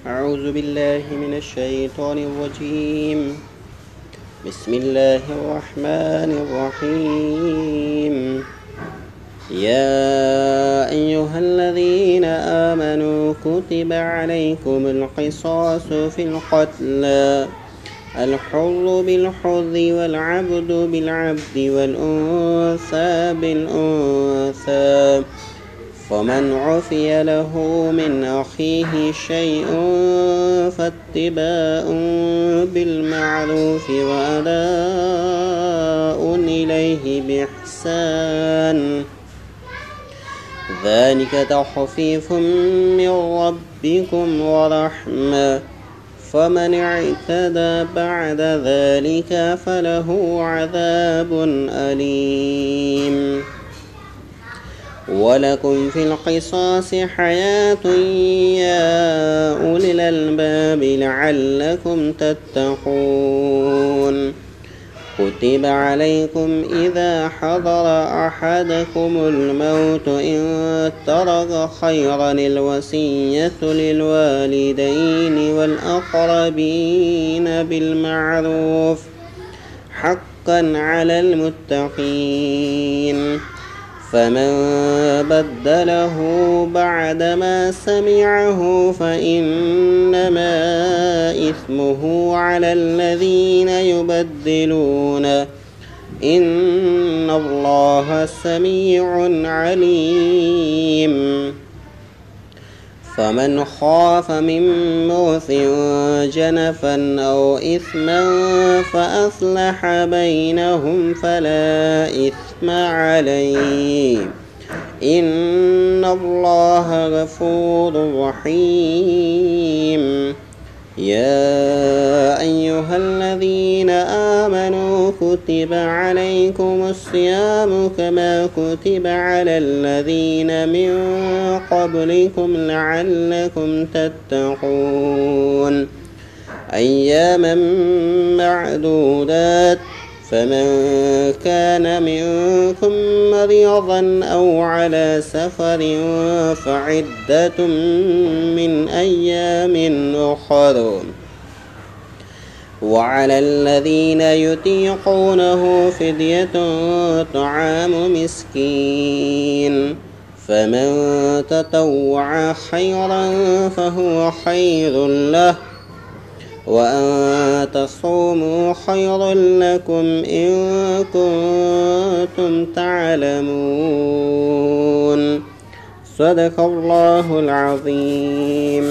أعوذ بالله من الشيطان الرجيم. بسم الله الرحمن الرحيم. يا أيها الذين آمنوا كتب عليكم القصاص في القتلى، الحر بالحر والعبد بالعبد والأنثى بالأنثى، فمن عفي له من أخيه شيء فاتباع بالمعروف وأداء إليه بإحسان، ذلك تخفيف من ربكم ورحمة، فمن اعتدى بعد ذلك فله عذاب أليم. ولكم في القصاص حياة يا أولي الألباب لعلكم تتقون. كتب عليكم إذا حضر أحدكم الموت إن ترك خيرا الوصية للوالدين والأقربين بالمعروف حقا على المتقين، فمن بدله بعدما سمعه فإنما إثمه على الذين يبدلون، إن الله سميع عليم. فمن خاف من موص جنفا أو إثما فأصلح بينهم فلا إثم عليه، إن الله غفور رحيم. يا أيها الذين آمنوا كتب عليكم الصيام كما كتب على الذين من قبلكم لعلكم تتقون، أياما معدودات، فمن كان منكم مريضا أو على سفر فعدة من أيام أخر، وعلى الذين يطيقونه فدية طعام مسكين، فمن تطوع خيرا فهو خير له، وأن تصوموا خير لكم إن كنتم تعلمون. صدق الله العظيم.